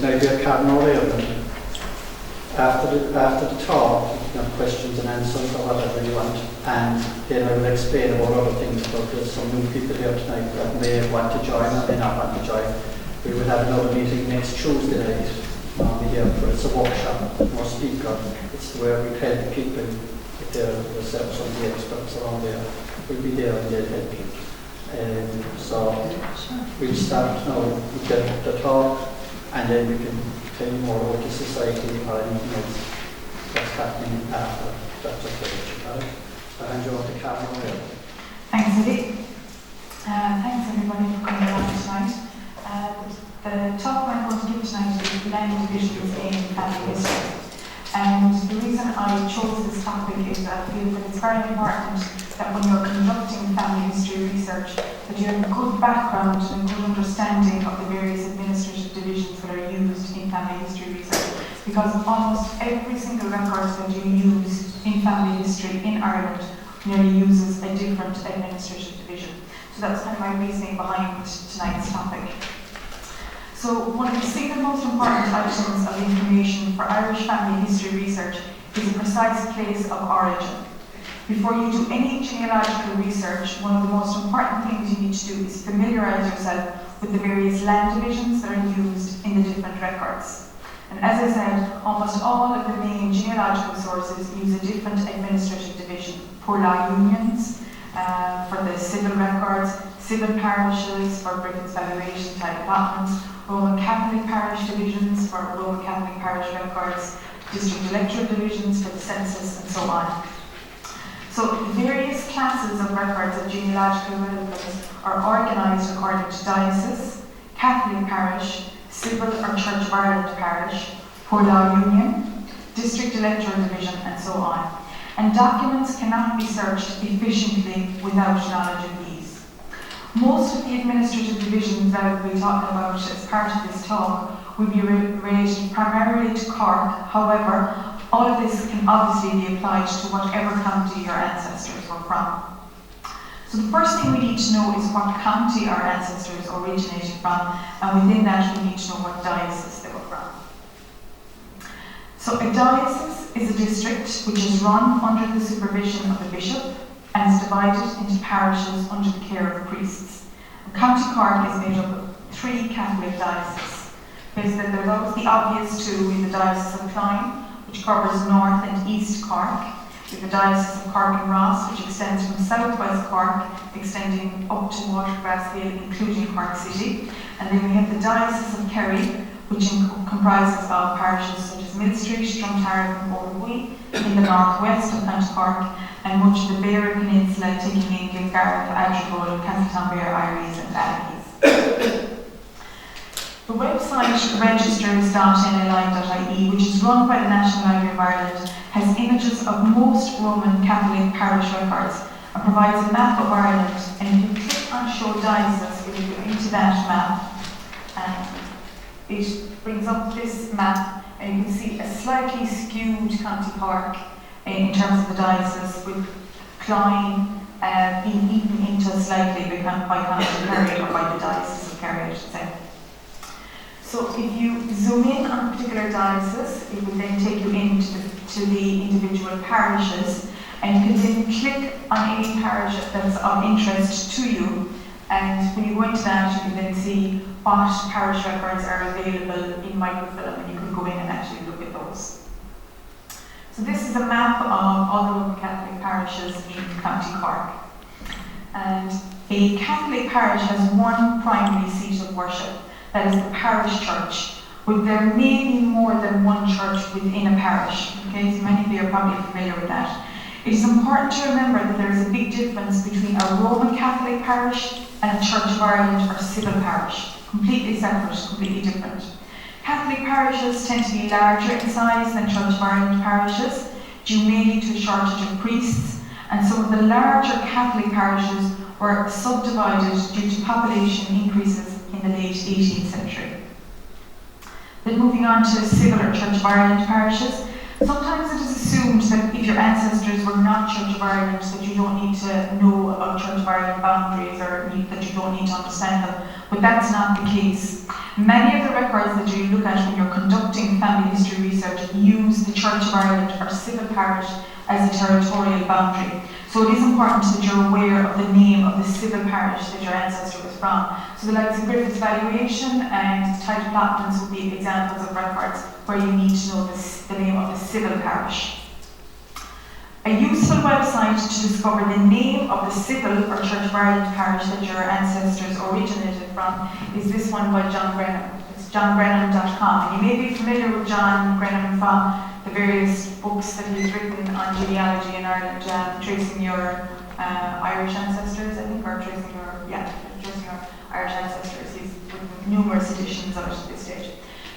tonight we have Karen O'Reilly. After the talk, you can have questions and answers or whatever you want, and then I will explain about other things, but there's some new people here tonight that may want to join or may not want to join. We will have another meeting next Tuesday night, here for it's a workshop, no speaker. It's where we help people if they're themselves some of the experts around there. We'll be there and they'll help you. So we'll start now with the talk, and then we can tell you more about the society or anything else that's happening after. That's okay. Right? I'll hand you over to Karen O'Reilly. Thanks, Eddie. Thanks everybody for coming along tonight. The talk I'm going to give tonight is land divisions in family history. And the reason I chose this topic is that I feel that it's very important that when you're conducting family history research, that you have a good background and good understanding of the various administrative divisions that are used in family history research. Because almost every single record that you use in family history in Ireland nearly uses a different administrative division. So that's kind of my reasoning behind tonight's topic. So one of the single most important items of information for Irish family history research is a precise place of origin. Before you do any genealogical research, one of the most important things you need to do is familiarise yourself with the various land divisions that are used in the different records. And as I said, almost all of the main genealogical sources use a different administrative division. Poor law unions for the civil records, civil parishes for Britain's valuation type allotments, Roman Catholic parish divisions for Roman Catholic parish records, district electoral divisions for the census, and so on. So the various classes of records of genealogical relevance are organised according to diocese, Catholic parish, civil or Church of Ireland parish, poor law union, district electoral division, and so on. And documents cannot be searched efficiently without knowledge of these. Most of the administrative divisions that we'll be talking about as part of this talk will be related primarily to Cork. However, all of this can obviously be applied to whatever county your ancestors were from. So the first thing we need to know is what county our ancestors originated from, and within that we need to know what diocese they were from. So a diocese is a district which is run under the supervision of a bishop and is divided into parishes under the care of priests. And County Cork is made up of 3 Catholic dioceses. There's always the obvious two in the Diocese of Clyne, which covers North and East Cork. We have the Diocese of Cork and Ross, which extends from southwest Cork, extending up to Watergrass Hill, including Cork City. And then we have the Diocese of Kerry, which comprises of parishes such as Millstreet, Drumtarrick and Orwee in the northwest of County Cork, and much of the Beara Peninsula, taking in Glengarriff, Adrigole, Castletonbere, Iries and Ballykeys. The website registers.nli.ie, which is run by the National Library of Ireland, has images of most Roman Catholic parish records and provides a map of Ireland. And if you click on Show Diocese, it will go into that map, and it brings up this map, and you can see a slightly skewed County Cork in terms of the diocese, with Clyne being eaten into slightly by County Kerry, or by the Diocese of Kerry, I should say. So if you zoom in on a particular diocese, it will then take you into the individual parishes, and you can then click on any parish that's of interest to you, and when you go into that, you can then see what parish records are available in microfilm, and you can go in and actually look at those. So this is a map of all the Roman Catholic parishes in County Cork. And a Catholic parish has one primary seat of worship, that is the parish church, but there may be more than one church within a parish. Okay, so many of you are probably familiar with that. It is important to remember that there is a big difference between a Roman Catholic parish and a Church of Ireland or civil parish. Completely separate, completely different. Catholic parishes tend to be larger in size than Church of Ireland parishes, due mainly to a shortage of priests, and some of the larger Catholic parishes were subdivided due to population increases in the late 18th century. Then moving on to civil or Church of Ireland parishes, sometimes it is assumed that if your ancestors were not Church of Ireland, that you don't need to know about Church of Ireland boundaries, or that you don't need to understand them, but that's not the case. Many of the records that you look at when you're conducting family history research use the Church of Ireland or civil parish as a territorial boundary. So it is important that you're aware of the name of the civil parish that your ancestor was from. So the likes of Griffith's Valuation and Title Plotments would be examples of records where you need to know the name of the civil parish. A useful website to discover the name of the civil or Church of Ireland parish that your ancestors originated from is this one by John Grenham. It's johngrenham.com. And you may be familiar with John Grenham from the various books that he's written on genealogy in Ireland, tracing your Irish ancestors, I think, or tracing your Irish ancestors. He's written numerous editions of it at this stage.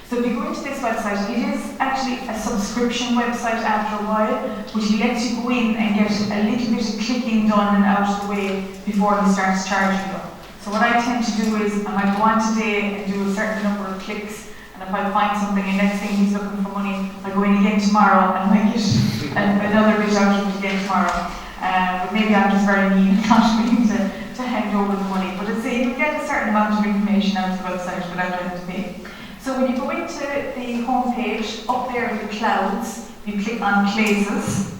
So if you go into this website, it is actually a subscription website after a while, which he lets you go in and get a little bit of clicking done and out of the way before he starts charging you. So what I tend to do is, I might go on today and do a certain number of clicks, and if I find something and next thing he's looking for money, I go in again tomorrow and I get another bit out of it again tomorrow. But maybe I'm just very mean and not willing to hand over the money. But I'd say you get a certain amount of information out of the website without having to pay. So when you go into the home page, up there in the clouds, you click on places,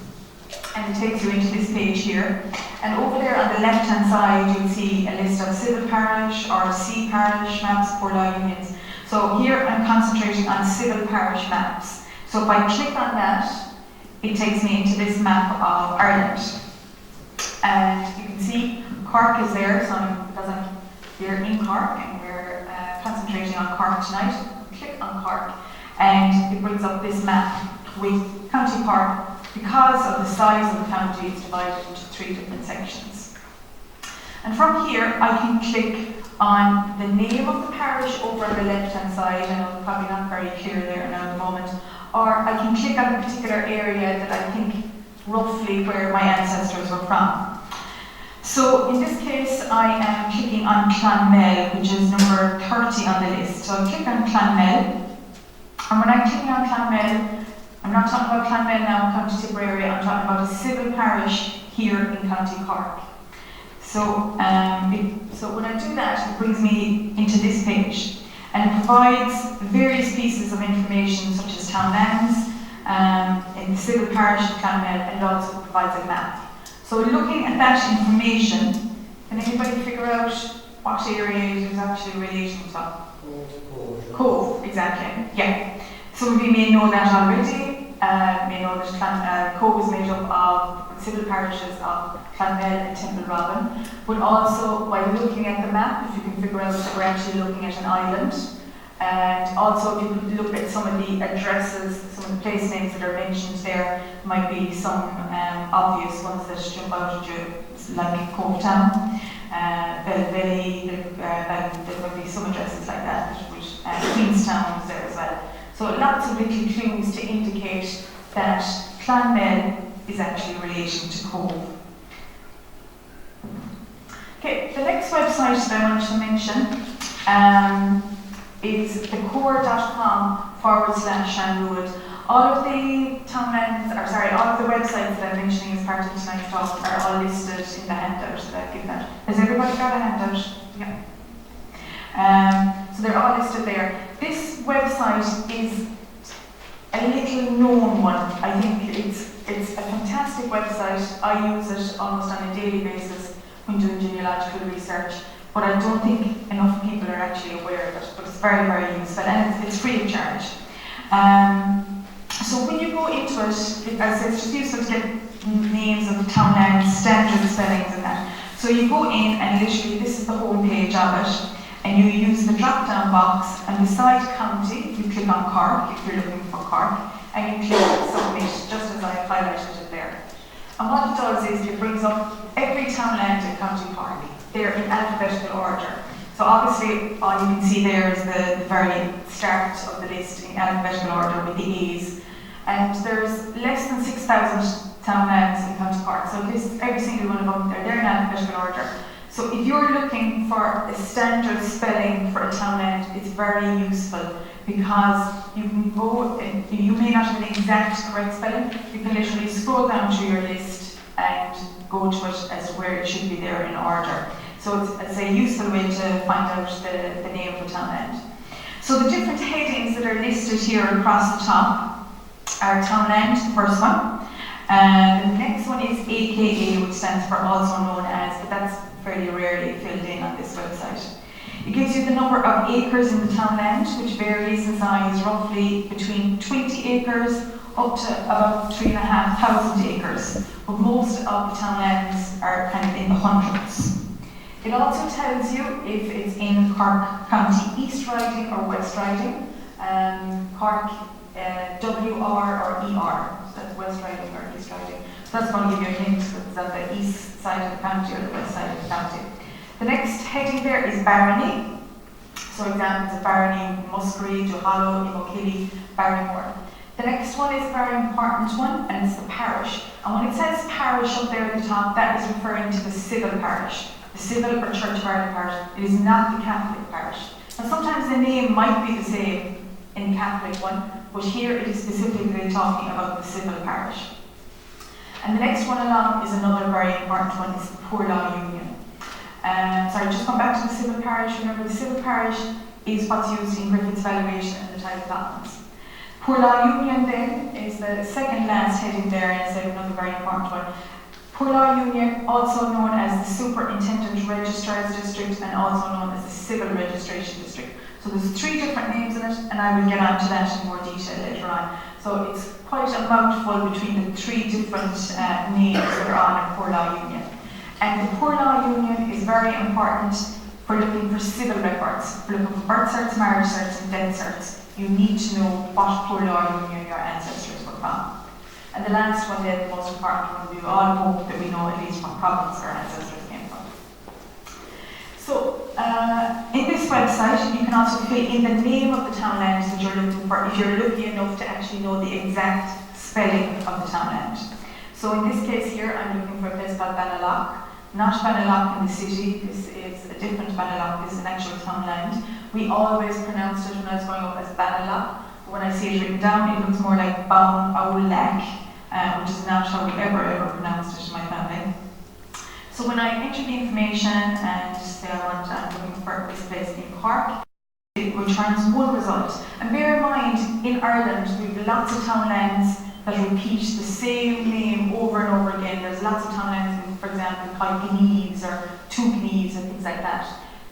and it takes you into this page here. And over there on the left-hand side, you'll see a list of civil parish or C parish maps, poor law unions. So here I'm concentrating on civil parish maps. So if I click on that, it takes me into this map of Ireland. And you can see Cork is there, so because I'm here in Cork, and we're concentrating on Cork tonight. Click on Cork, and it brings up this map with County Cork. Because of the size of the county, it's divided into 3 different sections. And from here, I can click on the name of the parish over on the left-hand side. I know it's probably not very clear there now at the moment. Or I can click on a particular area that I think roughly where my ancestors were from. So in this case, I am clicking on Clonmel, which is number 30 on the list. So I click on Clonmel, and when I'm clicking on Clonmel, I'm not talking about Clonmel now in County Tipperary, I'm talking about a civil parish here in County Cork. So, so when I do that, it brings me into this page, and it provides various pieces of information such as townlands in the civil parish of Clonmel, and it also provides a map. So looking at that information, can anybody figure out what area it is actually relating to? Cove, exactly, yeah. Some of you may know that already, may know that Cove is made up of civil parishes of Clonmel and Temple Robin, but also by looking at the map, if you can figure out that we're actually looking at an island, and also if you could look at some of the addresses, some of the place names that are mentioned there, might be some obvious ones that jump out at you, like Cork Town, Belleville, there might be some addresses like that, which Queenstown is there as well. So lots of little clues to indicate that Clonmel is actually relating to Cove. Okay, the next website that I wanted to mention is thecore.com/Shanruad. All of the townlands, all of the websites that I'm mentioning as part of tonight's talk are all listed in the handout that I've given out. Has everybody got a handout? Yeah. So they're all listed there. This website is a little known one. I think it's a fantastic website. I use it almost on a daily basis when doing genealogical research, but I don't think enough people are actually aware of it, but it's very, very useful, and it's free of charge. So when you go into it, as I said, it's just useful to get names of townlands, standard spellings and that. So you go in and literally this is the home page of it, and you use the drop-down box, and beside county, you click on Cork if you're looking for Cork, and you click submit, just as I have highlighted it there. And what it does is it brings up every townland in County Cork. They're in alphabetical order. So obviously all you can see there is the very start of the list in alphabetical order with the A's. And there's less than 6,000 townlands in County Cork. So this, every single one of them, they're in alphabetical order. So if you're looking for a standard spelling for a townland, it's very useful because you can go, you may not have an exact correct spelling, you can literally scroll down to your list and go to it as where it should be there in order. So it's a useful way to find out the name of the townland. So the different headings that are listed here across the top are townland, the first one. The next one is AKA, which stands for also known as, but that's fairly rarely filled in on this website. It gives you the number of acres in the townland, which varies in size roughly between 20 acres up to about 3,500 acres. But most of the townlands are kind of in the hundreds. It also tells you if it's in Cork County East Riding or West Riding, Cork WR or ER, so that's West Riding or East Riding. So that's going to give you a hint if it's on the east side of the county or the west side of the county. The next heading there is barony. So examples of barony, Muskerry, Duhallow, Imokilly, Barrymore. The next one is a very important one, and it's the parish. And when it says parish up there at the top, that is referring to the civil parish. The civil or Church of Ireland parish. It is not the Catholic parish. And sometimes the name might be the same in the Catholic one, but here it is specifically talking about the civil parish. And the next one along is another very important one, it's the Poor Law Union. Just going back to the civil parish, remember the civil parish is what's used in Griffith's valuation and the title documents. Poor Law Union then is the second last heading there, and it's another very important one. Poor Law Union, also known as the Superintendent Registrar's District and also known as the Civil Registration District. So there's 3 different names in it, and I will get onto that in more detail later on. So it's quite a mouthful between the 3 different names that are on a Poor Law Union. And the Poor Law Union is very important for looking for civil records, for looking for birth certs, marriage certs, and death certs. You need to know what Poor Law Union your ancestors were from. And the last one then, the most important one, we all hope that we know at least what province our ancestors came from. So, in this website, you can also fill in the name of the townland that you're looking for, if you're lucky enough to actually know the exact spelling of the townland. So in this case here, I'm looking for a place called Banalock. Not Banalock in the city, this is a different Banalock, this is an actual townland. We always pronounced it when I was growing up as Banalock, but when I see it written down, it looks more like Baun Aulak, which is not how we ever pronounced it in my family. So when I enter the information and say I'm looking for this place in Cork, it returns one result. And bear in mind, in Ireland, we have lots of townlands that repeat the same name over and over again. There's lots of townlands, for example, called Gneeves or Two Gneeves and things like that.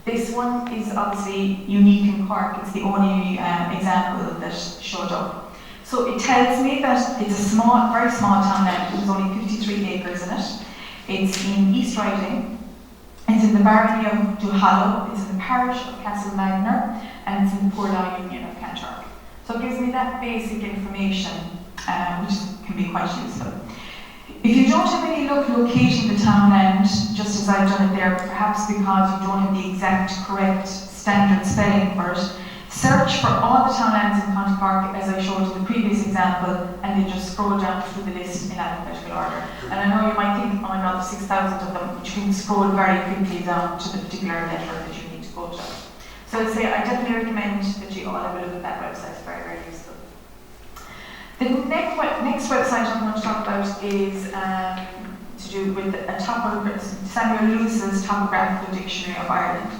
This one is obviously unique in Cork. It's the only example that showed up. So it tells me that it's a small, very small townland. There's only 53 acres in it. It's in East Riding. It's in the barony of Duhallow. It's in the parish of Castlemagner, and it's in the Poor Law Union of Cantork. So it gives me that basic information, which can be quite useful. If you don't have any luck locating the townland, just as I've done it there, perhaps because you don't have the exact correct standard spelling for it, search for all the townlands in County Cork as I showed in the previous example, and then just scroll down through the list in alphabetical order. And I know you might think, oh my god, there's 6,000 of them, which you can scroll very quickly down to the particular letter that you need to go to. So I'd say I definitely recommend that you all have a look at that website. It's very, very useful. The next website I'm going to talk about is to do with Samuel Lewis's Topographical Dictionary of Ireland.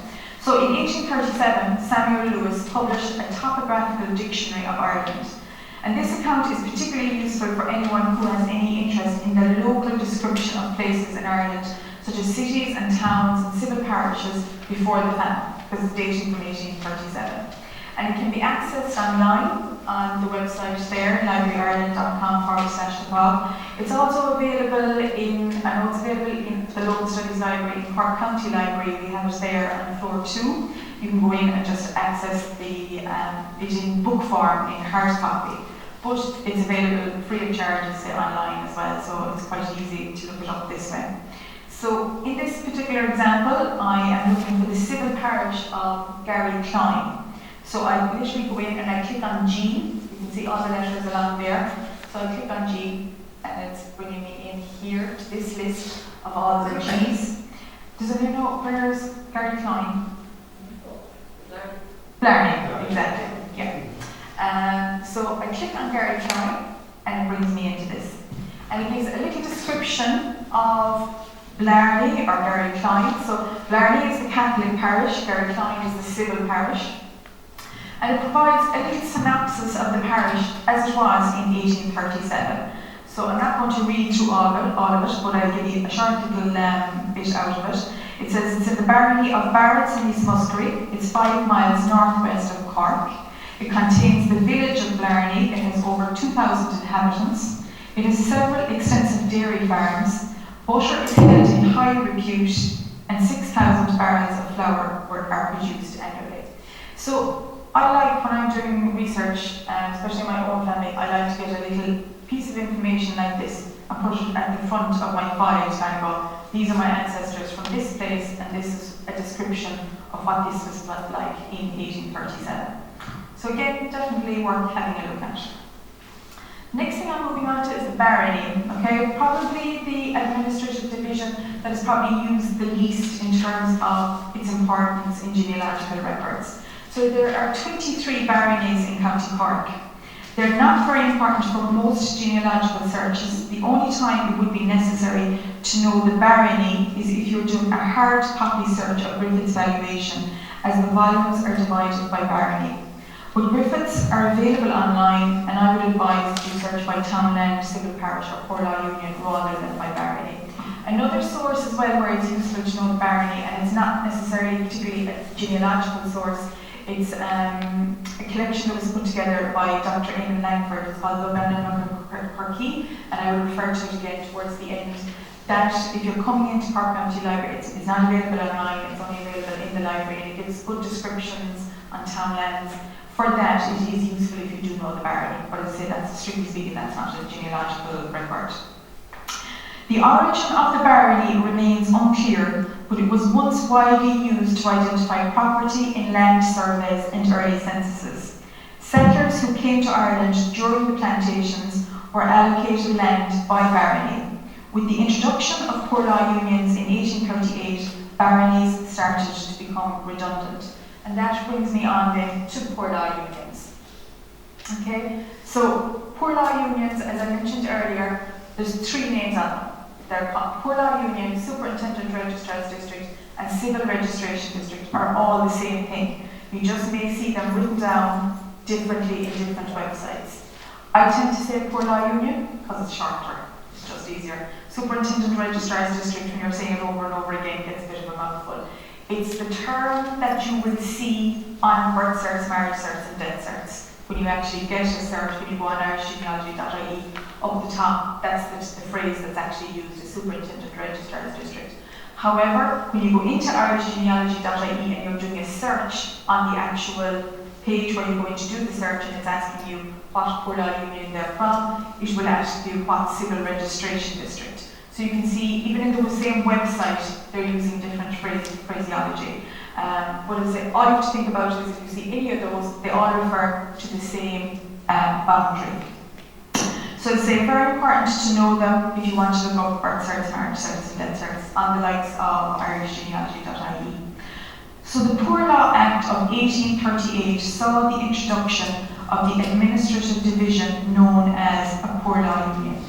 So in 1837, Samuel Lewis published a Topographical Dictionary of Ireland. And this account is particularly useful for anyone who has any interest in the local description of places in Ireland, such as cities and towns and civil parishes before the famine, because it's dated from 1837. And it can be accessed online on the website there, libraryireland.com/blog. It's also available in the Local Studies Library in Cork County Library. We have it there on floor 2. You can go in and just access it in book form, in hard copy. But it's available free of charge online as well, so it's quite easy to look it up this way. So in this particular example, I am looking for the civil parish of Garrycline. So I literally go in and I click on G. You can see all the letters along there. So I click on G and it's bringing me in here to this list of all the G's. Does anyone know where's Garrycline? Blarney, exactly, yeah. So I click on Garrycline and it brings me into this. And it gives a little description of Blarney or Garrycline. So Blarney is the Catholic parish, Garrycline is the civil parish. And it provides a little synopsis of the parish as it was in 1837. So I'm not going to read through all of it, but I'll give you a short little bit out of it. It says it's in the barony of Barretts in East Muskerry. It's 5 miles northwest of Cork. It contains the village of Blarney. It has over 2,000 inhabitants. It has several extensive dairy farms. Butter is held in high repute, and 6,000 barrels of flour are produced annually. So I like, when I'm doing research, especially in my own family, I like to get a little piece of information like this and put it at the front of my file to kind of go, these are my ancestors from this place, and this is a description of what this was like in 1837. So again, definitely worth having a look at. Next thing I'm moving on to is the barony. Okay, probably the administrative division that is probably used the least in terms of its importance in genealogical records. So there are 23 baronies in County Cork. They're not very important for most genealogical searches. The only time it would be necessary to know the barony is if you're doing a hard copy search of Griffith's valuation, as the volumes are divided by barony. But Griffiths are available online, and I would advise you search by townland, civil parish, or poor law union rather than by barony. Another source as well where it's useful to know the barony, and it's not necessarily particularly a genealogical source, it's a collection that was put together by Dr. Eamon Langford. It's called the Cork, and I will refer to it again towards the end. That if you're coming into Cork County Library, it's not available online, it's only available in the library, and it gives good descriptions on townlands. For that, it is useful if you do know the barony, but as I say, that's strictly speaking, that's not a genealogical record. The origin of the barony remains unclear, but it was once widely used to identify property in land surveys and early censuses. Settlers who came to Ireland during the plantations were allocated land by barony. With the introduction of poor law unions in 1838, baronies started to become redundant. And that brings me on then to poor law unions. Okay, so poor law unions, as I mentioned earlier, there's 3 names on them. They're called Poor Law Union, Superintendent Registrar's District, and Civil Registration District are all the same thing. You just may see them written down differently in different websites. I tend to say Poor Law Union because it's shorter, it's just easier. Superintendent Registrar's District, when you're saying it over and over again, gets a bit of a mouthful. It's the term that you will see on birth certs, marriage certs, and death certs. When you actually get a cert, when you go on irishgenealogy.ie, up the top, that's the phrase that's actually used, the Superintendent Registrar's District. However, when you go into irishgenealogy.ie and you're doing a search on the actual page where you're going to do the search, and it's asking you what poor law union they're from, it will ask you what Civil Registration District. So you can see, even in the same website, they're using different phraseology. But as I say, all you have to think about is if you see any of those, they all refer to the same boundary. So I'd say very important to know them if you want to look up birth certs, marriage certs, and death certs on the likes of irishgenealogy.ie. So the Poor Law Act of 1838 saw the introduction of the administrative division known as a poor law union.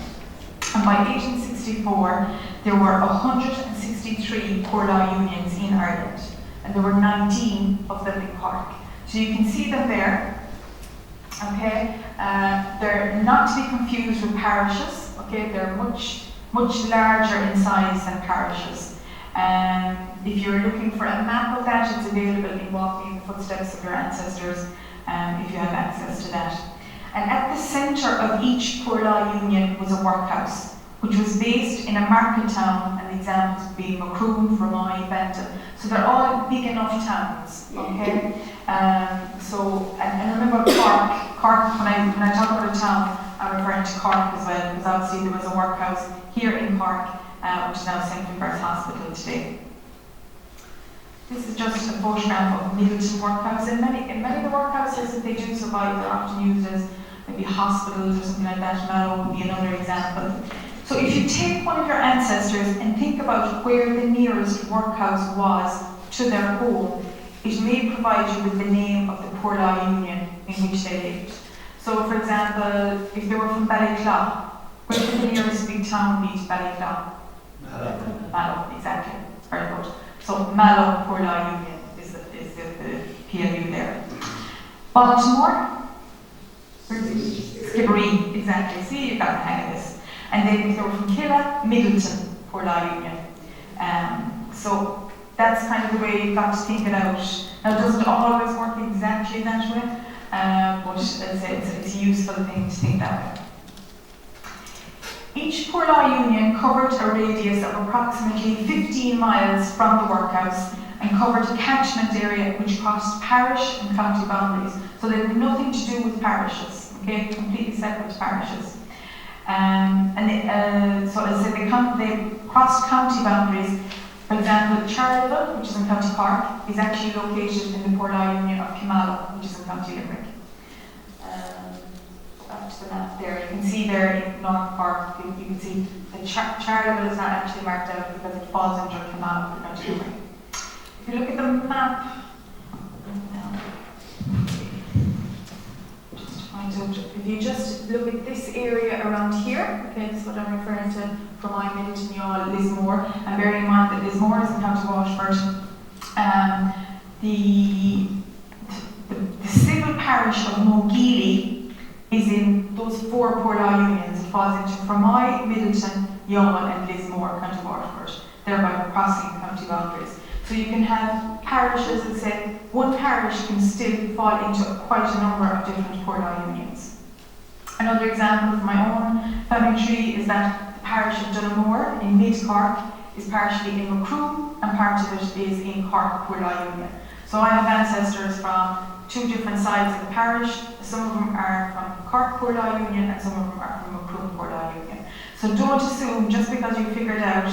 And by 1864, there were 163 poor law unions in Ireland, and there were 19 of them in Cork. So you can see them there. Okay, they're not to be confused with parishes. Okay, they're much larger in size than parishes. If you're looking for a map of that, it's available in Walking in the Footsteps of Your Ancestors, if you have access to that. And at the centre of each poor law union was a workhouse, which was based in a market town, and the examples being Macroom, Fermoy, Benton. So they're all big enough towns, okay? And remember Cork, when I talk about a town, I'm referring to Cork as well, because obviously there was a workhouse here in Cork, which is now St. Finbarr's Hospital today. This is just a photograph of Middleton Workhouse, and many of the workhouses, if they do survive, they're often used as maybe hospitals or something like that. Mallow would be another example. So if you take one of your ancestors and think about where the nearest workhouse was to their home, it may provide you with the name of the poor law union in which they lived. So for example, if they were from Ballyclough, where would the nearest big town be to Ballyclough? Mallow, exactly. Very good. So Mallow Poor Law Union is the PLU there. Baltimore, Skibbereen, exactly. See, you've got the hang of this. And then if they were from Killa, Middleton, Poor Law Union. So that's kind of the way you've got to think it out. Now, it doesn't always work exactly that way, but as I said, it's a useful thing to think that way. Each poor law union covered a radius of approximately 15 miles from the workhouse and covered a catchment area which crossed parish and county boundaries. So they had nothing to do with parishes, okay, completely separate parishes. So as I said, they crossed county boundaries. For example, Charleville, which is in County Cork, is actually located in the Poor Law Union of Kimallow, which is in County Limerick. Back to the map there, you can see there in North Cork, you can see that Charleville is not actually marked out because it falls under Kimallow in County Limerick. If you look at the map, just to find out, if you just look at this area around here, okay, this is what I'm referring to from Middleton, Youghal, Lismore, and bearing in mind that Lismore is in County Waterford. The civil parish of Mogeely is in those 4 poor law unions. It falls into Fermoy, Middleton, Youghal, and Lismore, County Waterford, thereby crossing county boundaries. So you can have parishes that say one parish can still fall into quite a number of different poor law unions. Another example from my own family tree is that the parish of Dunamore in Mid-Cork is partially in Macroom and part of it is in Cork Poor Law Union. So I have ancestors from 2 different sides of the parish. Some of them are from Cork Poor Law Union and some of them are from Macroom Poor Law Union. So don't assume just because you figured out,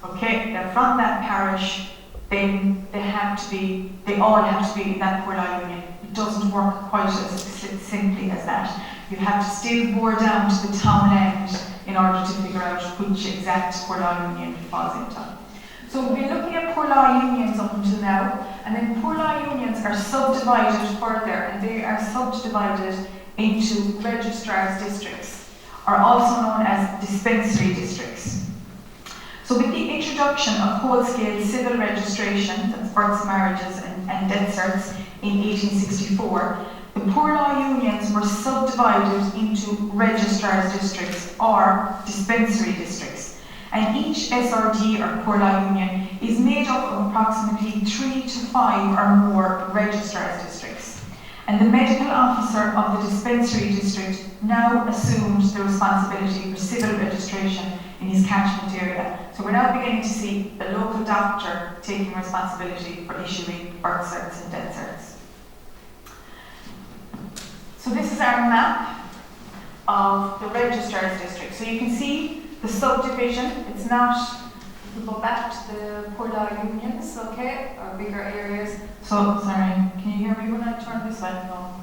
okay, they're from that parish, then they all have to be in that Poor Law Union. It doesn't work quite as simply as that. You have to still bore down to the town end in order to figure out which exact poor law union it falls into. So we've been looking at poor law unions up until now, and then poor law unions are subdivided further, and they are subdivided into registrar's districts, or also known as dispensary districts. So with the introduction of whole-scale civil registration, that's births, marriages and death certs, in 1864, the poor law unions were subdivided into registrar's districts or dispensary districts. And each SRD or poor law union is made up of approximately 3 to 5 or more registrar's districts. And the medical officer of the dispensary district now assumes the responsibility for civil registration in his catchment area. So we're now beginning to see the local doctor taking responsibility for issuing birth certs and death certs. So this is our map of the registrar's district. So you can see the subdivision. It's not, we'll go back to the poor law unions, okay, or bigger areas. So, sorry, can you hear me when I turn this way? No.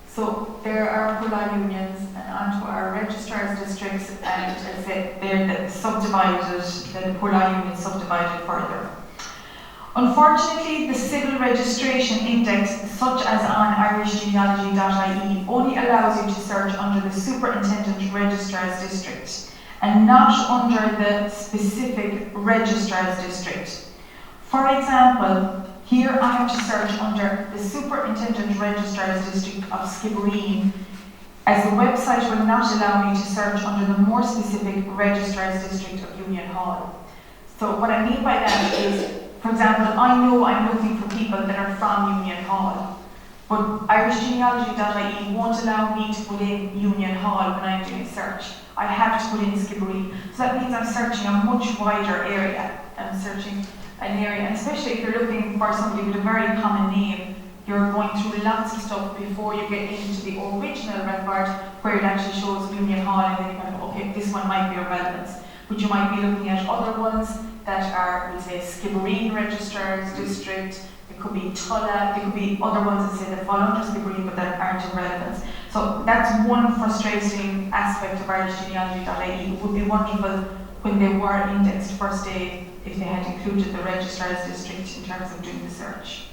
So there are poor law unions and onto our registrar's districts, and as I said, they're subdivided, the poor law unions subdivided further. Unfortunately, the Civil Registration Index, such as on irishgenealogy.ie, only allows you to search under the Superintendent Registrar's District and not under the specific Registrar's District. For example, here I have to search under the Superintendent Registrar's District of Skibbereen, as the website will not allow me to search under the more specific Registrar's District of Union Hall. So what I mean by that is, for example, I know I'm looking for people that are from Union Hall, but irishgenealogy.ie won't allow me to put in Union Hall when I'm doing a search. I have to put in Skibbereen. So that means I'm searching a much wider area. I'm searching an area, and especially if you're looking for somebody with a very common name, you're going through lots of stuff before you get into the original record where it actually shows Union Hall, and then you kind of, okay, this one might be of relevance. But you might be looking at other ones that are, we'll say, Skibbereen Registrar's District. It could be Tulla. There could be other ones that say that fall under Skibbereen but that aren't of relevance. So that's one frustrating aspect of irishgenealogy.ie. It would be wonderful when they were indexed first aid if they had included the Registrar's District in terms of doing the search.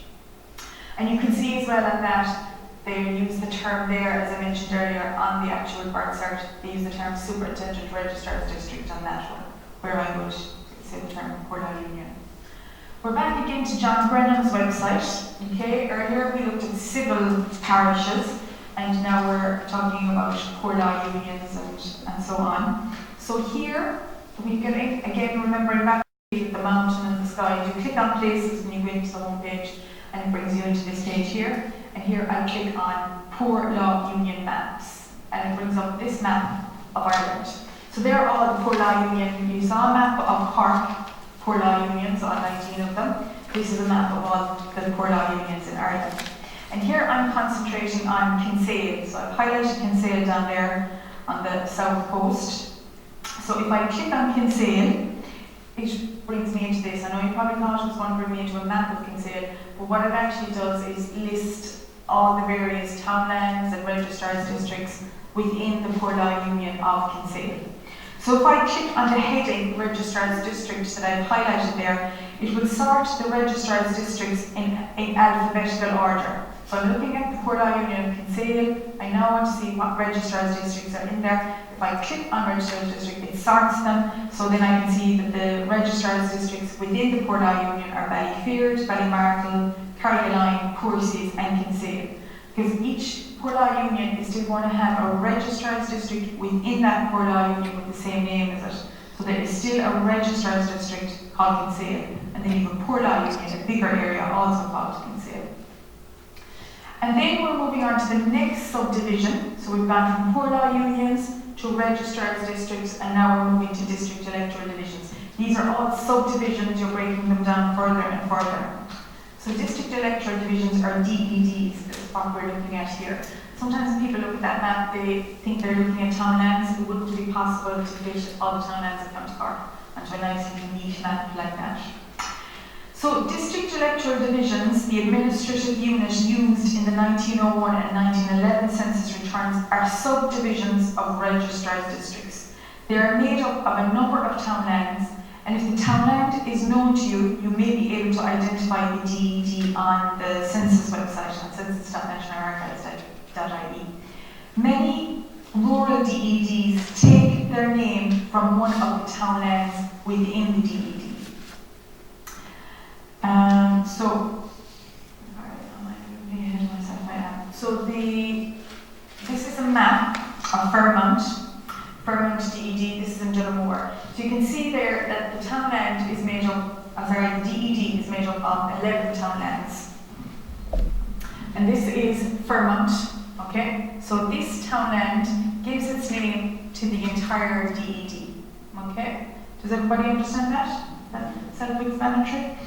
And you can see as well on that they use the term there, as I mentioned earlier, on the actual birth cert. They use the term Superintendent Registrar's District on that one, where I would say the term poor law union. We're back again to John Brennan's website. Okay, earlier we looked at civil parishes, and now we're talking about poor law unions and so on. So here, we can again remembering back to the mountain and the sky. You click on places when you go into the home page, and it brings you into this page here. And here I click on poor law union maps, and it brings up this map of Ireland. So there are all the poor law union. You saw a map of Cork poor law unions, all 19 of them. This is a map of all the poor law unions in Ireland. And here I'm concentrating on Kinsale. So I've highlighted Kinsale down there on the south coast. So if I click on Kinsale, it brings me into this. I know you probably thought it was going to bring me into a map of Kinsale, but what it actually does is list all the various townlands and registrars districts within the poor law union of Kinsale. So if I click on the heading Registrars Districts that I've highlighted there, it will sort the Registrars Districts in alphabetical order. So I'm looking at the poor law union of Kinsale. I now want to see what Registrars Districts are in there. If I click on Registrars District, it sorts them, so then I can see that the Registrars Districts within the poor law union are Ballyfeard, Ballymarkle, Carrigaline, Courses and Kinsale. Because each poor law union is still going to have a registrar's district within that poor law union with the same name as it. So there is still a registrar's district called Kinsale, and then you have a poor law union, a bigger area also called Kinsale. And then we're moving on to the next subdivision. So we've gone from poor law unions to registrar's districts, and now we're moving to district electoral divisions. These are all subdivisions, you're breaking them down further and further. So district electoral divisions are DEDs, this is what we're looking at here. Sometimes when people look at that map, they think they're looking at townlands. It wouldn't be possible to fit all the townlands of County Cork onto a nice neat map like that. So district electoral divisions, the administrative unit used in the 1901 and 1911 census returns, are subdivisions of registrar's districts. They are made up of a number of townlands, and if the townland is known to you, you may be able to identify the DED on the census website, on census.nationalarchives.ie. Many rural DEDs take their name from one of the townlands within the DED. This is a map of Fairmount DED, this is in Tullamore. So you can see there that the townland is made up, the DED is made up of 11 townlands. And this is Fairmount, okay? So this townland gives its name to the entire DED, okay? Does everybody understand that? That's self-explanatory?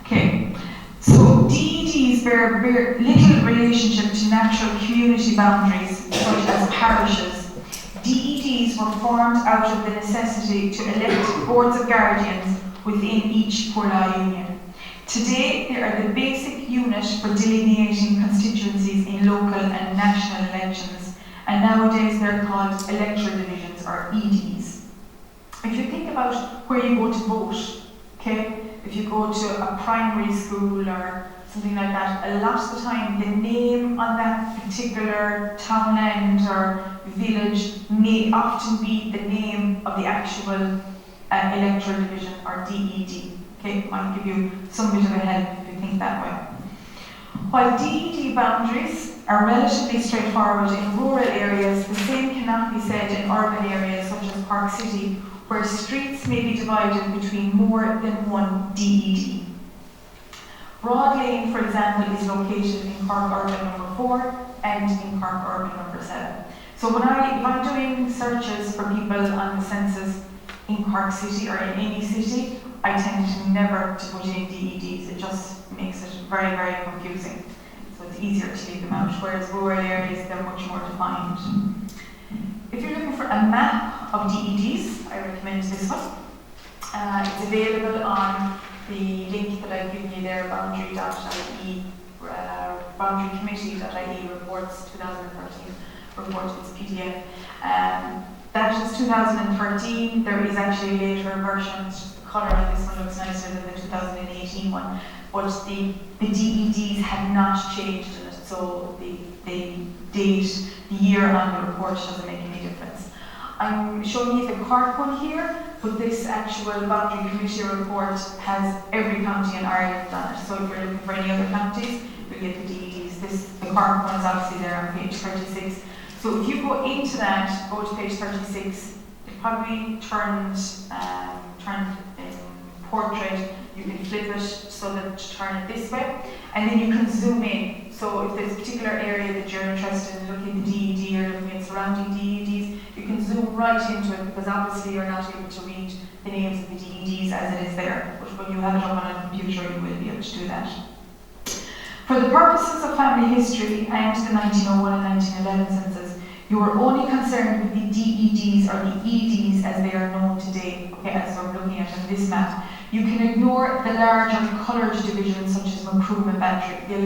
Okay. So DEDs bear little relationship to natural community boundaries, such as parishes. DEDs were formed out of the necessity to elect boards of guardians within each poor law union. Today, they are the basic unit for delineating constituencies in local and national elections, and nowadays they're called electoral divisions, or EDs. If you think about where you go to vote, okay, if you go to a primary school or something like that, a lot of the time the name on that particular townland or village may often be the name of the actual electoral division, or DED. Okay, it might give you some bit of a help if you think that way. While DED boundaries are relatively straightforward in rural areas, the same cannot be said in urban areas such as Cork City, where streets may be divided between more than one DED. Broad Lane, for example, is located in Cork Urban number 4 and in Cork Urban number 7. So if I'm doing searches for people on the census in Cork City or in any city, I tend to never to put in DEDs. It just makes it very, very confusing. So it's easier to leave them out, whereas rural areas, they're much more defined. If you're looking for a map of DEDs, I recommend this one. It's available on the link that I've given you there, boundary.ie, boundarycommittee.ie reports 2013 report, it's PDF. That is 2013. There is actually a later version. It's just the colour on this one looks nicer than the 2018 one. But the DEDs have not changed in it, so the date, the year on the report doesn't make any difference. I'm showing you the Cork one here, but this actual boundary committee report has every county in Ireland on it. So if you're looking for any other counties, you'll get the DEDs. The Cork one is obviously there on page 36. So if you go into that, go to page 36, it probably turned in portrait. You can flip it so that to turn it this way, and then you can zoom in. So if there's a particular area that you're interested in looking at the DED or looking at surrounding DEDs, you can zoom right into it, because obviously you're not able to read the names of the DEDs as it is there. But when you have it up on a computer, you will be able to do that. For the purposes of family history and the 1901 and 1911 census, you are only concerned with the DEDs or the EDs as they are known today, okay, as we're looking at on this map. You can ignore the larger coloured divisions such as Macroom and Bantry, the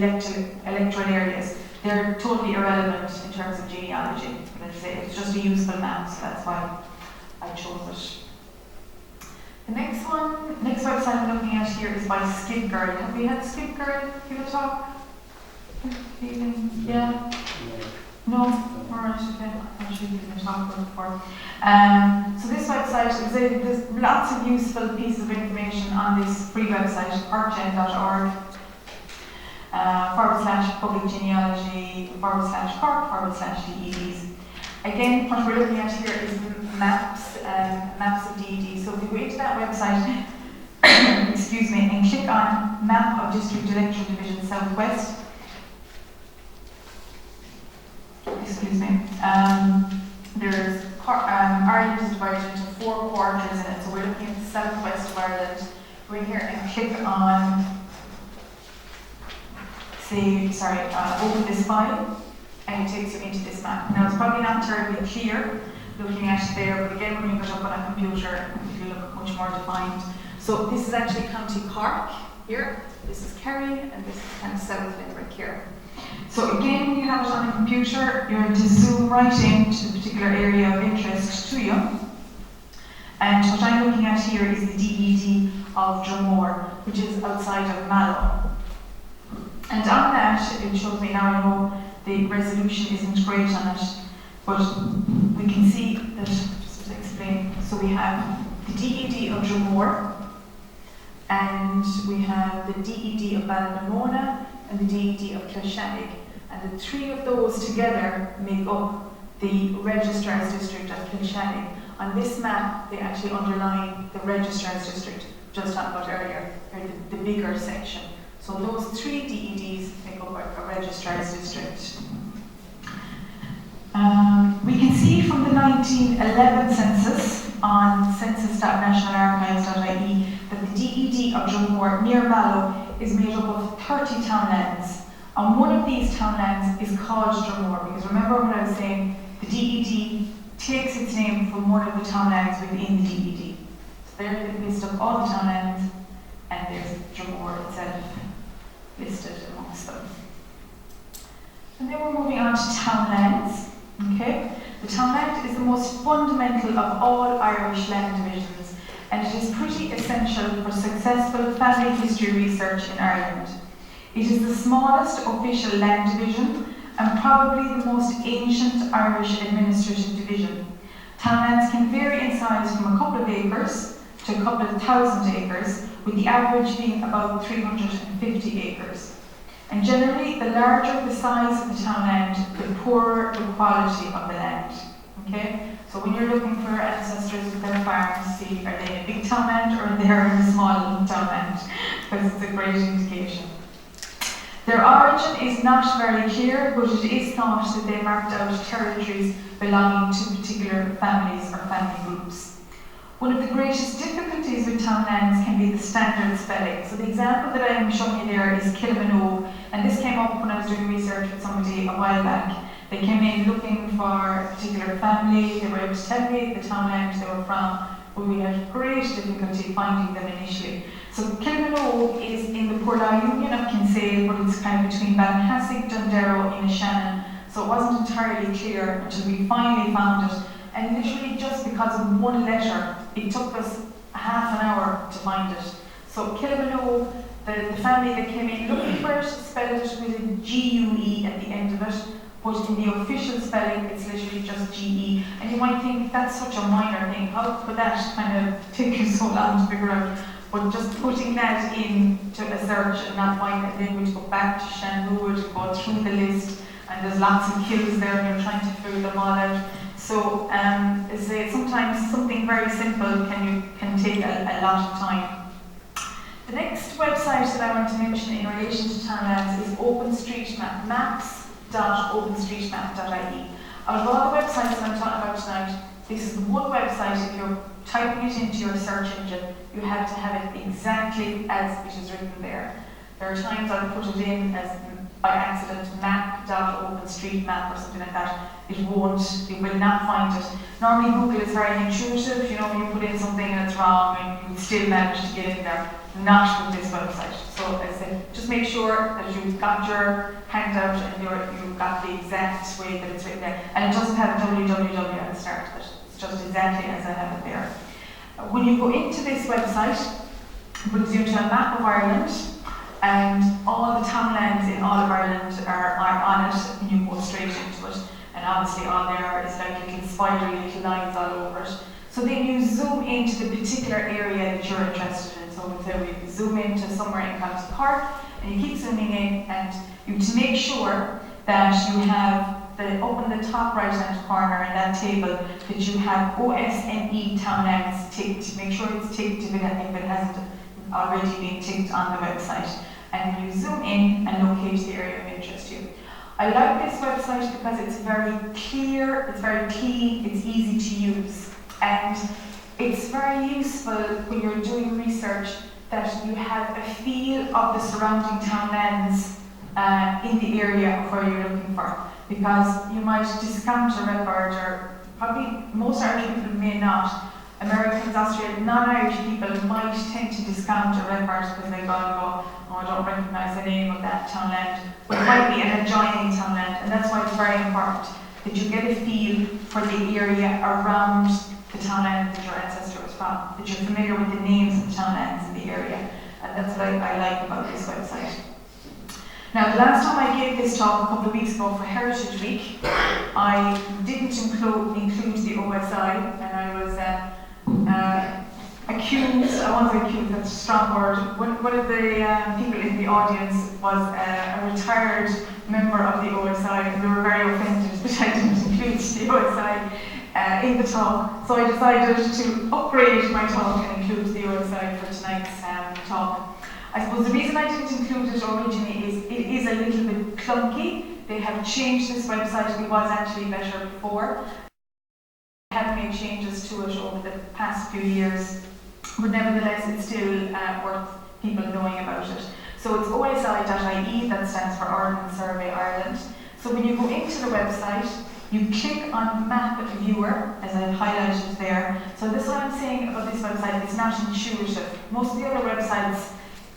electoral areas. They're totally irrelevant in terms of genealogy. Let's say it's just a useful map, so that's why I chose it. The next website I'm looking at here is by Skip Girl. Have we had Skip Girl give a talk? Yeah? No? Alright, okay. I'm sure you've been talked about before. So this website, there's lots of useful pieces of information on this free website, corkgen.org, /public genealogy, /Cork, /DEDs. Again, what we're looking at here is maps of DEDs. So if you go into that website, excuse me, and click on Map of District Electoral Division Southwest, excuse me, there's Ireland is divided into 4 quarters in it, so we're looking at the southwest of Ireland. Go in here and click on, open this file, and it takes you into this map. Now it's probably not terribly clear looking at it there, but again when you put it up on a computer, it will look much more defined. So this is actually County Cork here, this is Kerry, and this is kind of South Limerick here. So again, when you have it on a computer, you're to zoom right into the particular area of interest to you. And what I'm looking at here is the DED of Dromore, which is outside of Mallow. And on that, it shows me, now I know the resolution isn't great on it, but we can see that, just to explain, so we have the DED of Dromore, and we have the DED of Ballynamona, and the DED of Kilshannig, and the 3 of those together make up the Registrar's District of Kilshannig. On this map, they actually underline the Registrar's District, just talked about earlier, or the bigger section. So those 3 DEDs make up a Registrar's District. We can see from the 1911 census on census.nationalarchives.ie that the DED of Dromore near Mallow is made up of 30 townlands, and one of these townlands is called Dromore, because remember what I was saying, the DED takes its name from one of the townlands within the DED. So there's a list of all the townlands, and there's Dromore itself listed amongst them. And then we're moving on to townlands. Okay, the townland is the most fundamental of all Irish land divisions, and it is pretty essential for successful family history research in Ireland. It is the smallest official land division and probably the most ancient Irish administrative division. Townlands can vary in size from a couple of acres to a couple of thousand acres, with the average being about 350 acres. And generally, the larger the size of the townland, the poorer the quality of the land. Okay? So when you're looking for ancestors with their farms, see, are they in a big townland or they're in a small townland? Because it's a great indication. Their origin is not very clear, but it is thought that they marked out territories belonging to particular families or family groups. One of the greatest difficulties with townlands can be the standard spelling. So the example that I'm showing you there is Kilmano, and this came up when I was doing research with somebody a while back. They came in looking for a particular family, they were able to tell me the townland they were from, but we had great difficulty finding them initially. So Kilmano is in the Portlaw Union of Kinsale, but it's kind of between Ballinhassig, Dundero, and Shannon. So it wasn't entirely clear until we finally found it. And literally just because of one letter, it took us half an hour to find it. So Kilmano, the family that came in looking for it, spelled it with a G-U-E at the end of it, but in the official spelling it's literally just GE. And you might think that's such a minor thing, how could that kind of take you so long to figure out? But just putting that into a search and not finding it, then we'd go back to Shanwood, go through the list, and there's lots of kills there and you're trying to figure them all out. So sometimes something very simple can take a lot of time. The next website that I want to mention in relation to townlands is OpenStreetMap, maps.openstreetmap.ie. Out of all the websites that I'm talking about tonight, this is the one website, if you're typing it into your search engine, you have to have it exactly as it is written there. There are times I'll put it in as by accident map.openstreetmap or something like that. It will not find it. Normally Google is very intuitive, you know, you put in something and it's wrong and you still manage to get in there. Not with this website. So as I said, just make sure that you've got your handout and you've got the exact way that it's written there. And it doesn't have www at the start of it. It's just exactly as I have it there. When you go into this website, it brings you to a map of Ireland, and all the townlands in all of Ireland are on it, and you go straight into it. And obviously on there is like little spidery little lines all over it. So then you zoom into the particular area that you're interested in. So we zoom into somewhere in County Cork, and you keep zooming in, and to make sure that you have up in the top right hand corner in that table that you have OSNE townlands ticked. Make sure it's ticked if it hasn't already been ticked on the website. And you zoom in and locate the area of interest to you. I like this website because it's very clear, it's very clean, it's easy to use. And it's very useful when you're doing research that you have a feel of the surrounding townlands in the area of where you're looking for. Because you might discount a record, or probably most Irish people may not. Americans, Australians, non-Irish people might tend to discount a record because they go, oh, I don't recognise the name of that townland. But it might be an adjoining townland, and that's why it's very important that you get a feel for the area around the townland that your ancestor was from, that you're familiar with the names of the townlands in the area. And that's what I like about this website. Now, the last time I gave this talk a couple of weeks ago for Heritage Week, I didn't include the OSI, and I was accused, I wasn't accused, that's a strong word. One of the people in the audience was a retired member of the OSI, and they were very offended that I didn't include the OSI in the talk. So I decided to upgrade my talk and include the OSI for tonight's talk. I suppose the reason I didn't include it originally is it is a little bit clunky. They have changed this website. It was actually better before. They have made changes to it over the past few years, but nevertheless it's still worth people knowing about it. So it's osi.ie, that stands for Ordnance Survey Ireland. So when you go into the website, you click on Map Viewer, as I've highlighted there. So this is what I'm saying about this website, it's not intuitive. Most of the other websites,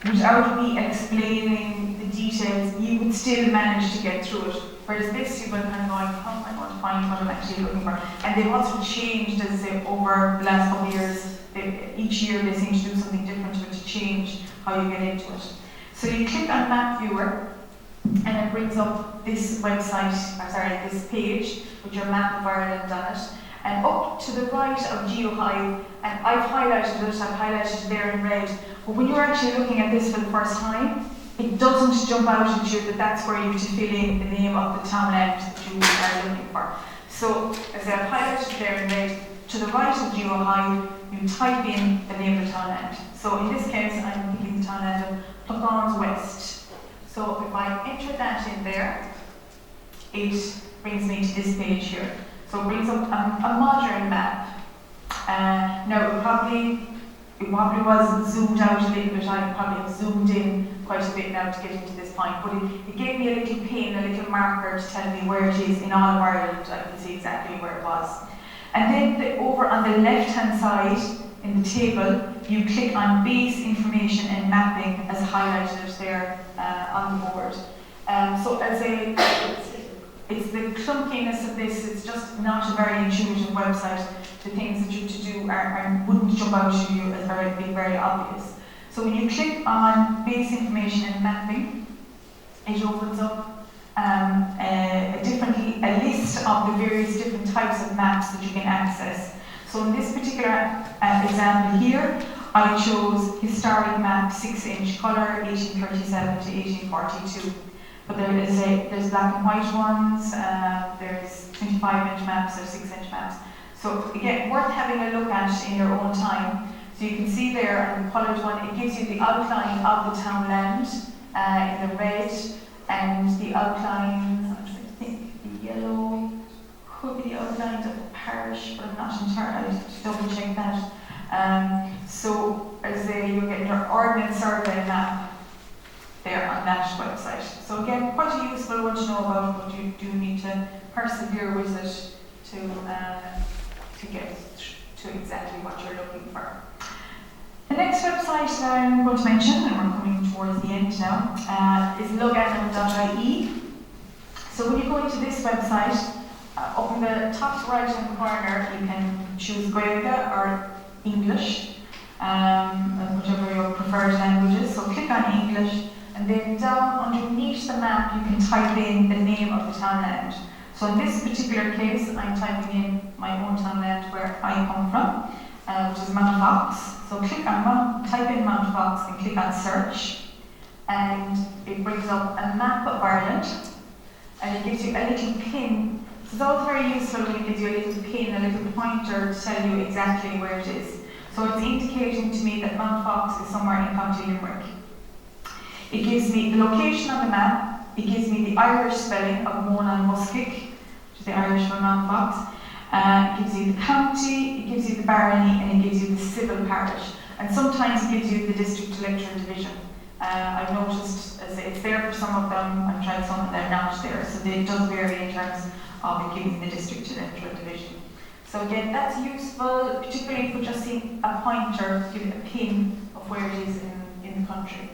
without me explaining the details, you would still manage to get through it. Whereas this, you've been kind of going, how am I going to find what I'm actually looking for? And they've also changed, as I say, over the last couple of years. Each year they seem to do something different to it to change how you get into it. So you click on Map Viewer, and it brings up this website, this page with your map of Ireland on it. And up to the right of GeoHive, and I've highlighted it there in red. But when you're actually looking at this for the first time, it doesn't jump out at you that that's where you have to fill in the name of the townland that you are looking for. So, as I've highlighted there in red, to the right of GeoHive, you type in the name of the townland. So in this case, I'm picking the townland of Plugons West. So if I enter that in there, it brings me to this page here. So it brings up a modern map. Now it probably was zoomed out a little bit. I probably have zoomed in quite a bit now to get into this point, but it gave me a little pin, a little marker to tell me where it is in all of Ireland. I can see exactly where it was. And then over on the left-hand side in the table, you click on Base Information and Mapping as highlighted there on the board. So as it's the clunkiness of this, it's just not a very intuitive website. The things that you have to do wouldn't jump out to you as being very obvious. So when you click on Base Information and Mapping, it opens up a different a list of the various different types of maps that you can access. So in this particular example here, I chose historic map 6-inch colour 1837 to 1842. But there's black and white ones, there's 25-inch maps, there's 6-inch maps. So again, worth having a look at in your own time. So you can see there on the coloured one, it gives you the outline of the townland in the red, and the outline, I'm trying to think, the yellow could be the outline of the parish, but I'm not entirely, I'll just double check that. So as you're getting your ordnance survey map there on that website. So again, quite a useful one to know about, but you do need to persevere with it to get to exactly what you're looking for. The next website that I'm going to mention, and we're coming towards the end now, is loganum.ie. So when you go into this website, up in the top right hand corner, you can choose Gaelic or English, whichever your preferred language is. So click on English, and then down underneath the map, you can type in the name of the townland. So in this particular case, I'm typing in my own townland where I come from, which is Mount Fox. So type in Mount Fox and click on search, and it brings up a map of Ireland, and it gives you a little pin. So it's always very useful when it gives you a little pin, a little pointer to tell you exactly where it is. So it's indicating to me that Mount Fox is somewhere in County Limerick. It gives me the location on the map, it gives me the Irish spelling of Mona and Muskeg, which is the Irish for Mount Fox. It gives you the county, it gives you the barony, and it gives you the civil parish. And sometimes it gives you the district electoral division. I've noticed as it's there for some of them, I've tried some and they're not there. So it does vary in terms of it giving the district electoral division. So again, that's useful, particularly if we're just seeing a pointer, give it a pin of where it is in the country.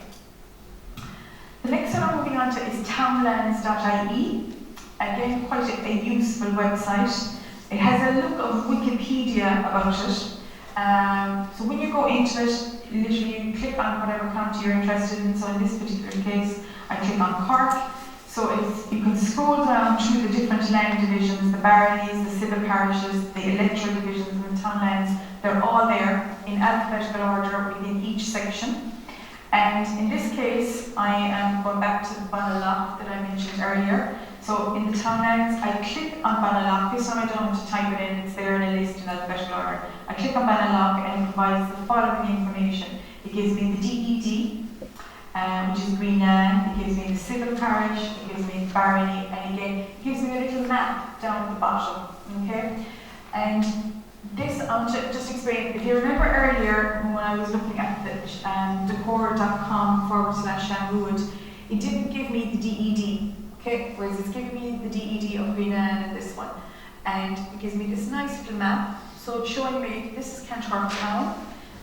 The next one I'm moving on to is townlands.ie. Again, quite a useful website. It has a look of Wikipedia about it. So when you go into it, literally you click on whatever county you're interested in. So in this particular case, I click on Cork. So you can scroll down through the different land divisions, the baronies, the civil parishes, the electoral divisions, and the townlands. They're all there in alphabetical order within each section. And in this case, I am going back to the Banaloch that I mentioned earlier. So in the townlands, I click on Banaloch. This time I don't have to type it in, it's there in a list in alphabetical order. I click on Banaloch and it provides the following information. It gives me the DED, which is Greenland, it gives me the civil parish, it gives me the barony, and again, it gives me a little map down at the bottom, okay? And this, just explain, if you remember earlier when I was looking at the decor.com/Shamrood, it didn't give me the DED, okay? Whereas it's giving me the DED of Greenland and this one. And it gives me this nice little map. So it's showing me, this is Cantor Town,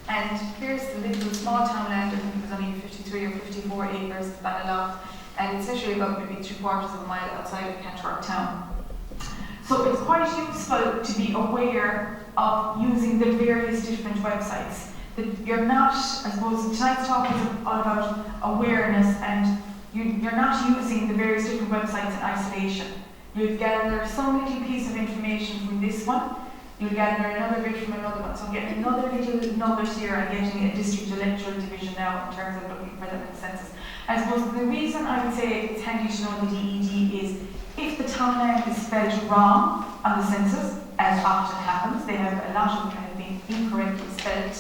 and here's the little small townland, I think it was only 53 or 54 acres of Banaloch, and it's literally about maybe 3/4 of a mile outside of Cantor Town. So it's quite useful to be aware of using the various different websites. That you're not, I suppose tonight's talk is all about awareness, and you're not using the various different websites in isolation. You'll gather some little piece of information from this one, you'll gather another bit from another one. So I'm getting another little nugget here, I'm getting a district electoral division now in terms of looking for them in the census. I suppose the reason I would say it's handy to know the DED is if the townland is spelled wrong on the census, as often happens, they have a lot of them have been incorrectly spelled,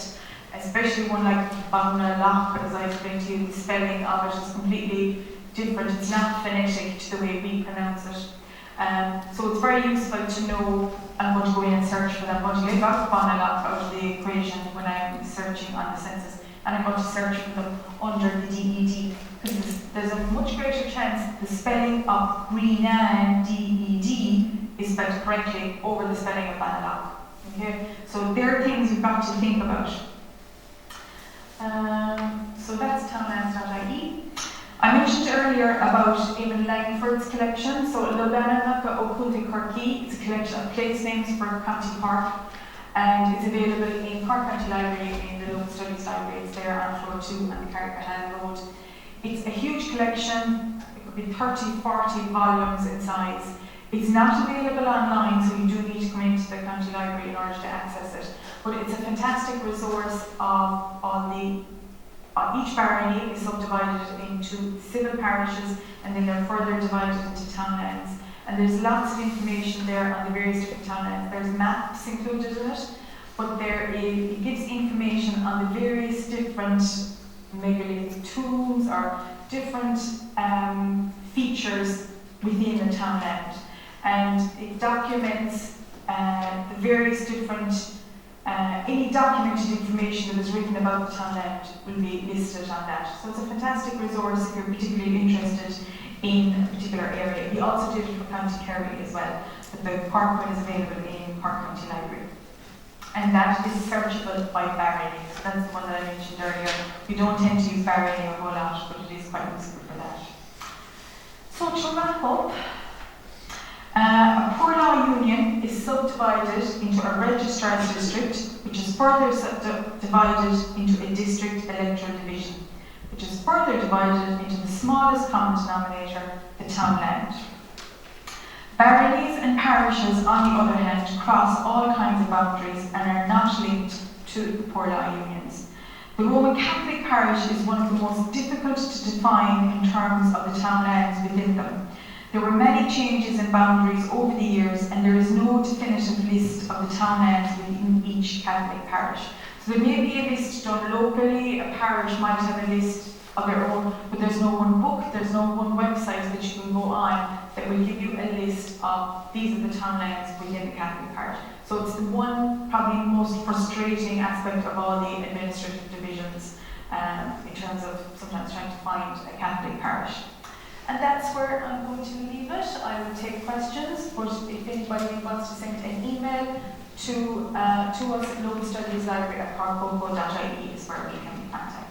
especially one like Banaloch, as I explained to you, the spelling of it is completely different. It's not phonetic to the way we pronounce it. So it's very useful to know. I'm going to go in and search for them. I'm going to leave out Banaloch out of the equation when I'm searching on the census, and I'm going to search for them under the DED, because there's a much greater chance the spelling of Greenland, DED, is spelled correctly over the spelling of Banaloch. Okay? So there are things you've got to think about. So that's townlands.ie. I mentioned earlier about Eamon Langford's collection. So Loganamaka Okulti Corky, it's a collection of place names for County Cork, and it's available in Cork County Library in the Local Studies Library. It's there on floor 2 on the Carrigahan Road. It's a huge collection. It could be 30, 40 volumes in size. It's not available online, so you do need to come into the county library in order to access it. But it's a fantastic resource each barony is subdivided into civil parishes, and then they're further divided into townlands. And there's lots of information there on the various different townlands. There's maps included in it, but it gives information on the various different megalithic tombs or different features within the townland. And it documents the various different, any documented information that is written about the townland will be listed on that. So it's a fantastic resource if you're particularly interested in a particular area. We also did it for County Kerry as well, but the Cork one is available in Cork County Library. And that is searchable by barony. That's the one that I mentioned earlier. We don't tend to use barony a whole lot, but it is quite useful for that. So to wrap up, a poor law union is subdivided into a registrar's district, which is further divided into a district electoral division, which is further divided into the smallest common denominator, the townland. Baronies and parishes, on the other hand, cross all kinds of boundaries and are not linked to the poor law unions. The Roman Catholic parish is one of the most difficult to define in terms of the townlands within them. There were many changes in boundaries over the years, and there is no definitive list of the townlands within each Catholic parish. So there may be a list done locally, a parish might have a list of their own, but there's no one book, there's no one website that you can go on that will give you a list of these are the townlands within the Catholic parish. So it's the one, probably most frustrating aspect of all the administrative divisions in terms of sometimes trying to find a Catholic parish. And that's where I'm going to leave it. I will take questions, but if anybody wants to send an email to us at local studies library@corkcoco.ie is where we can be contacted.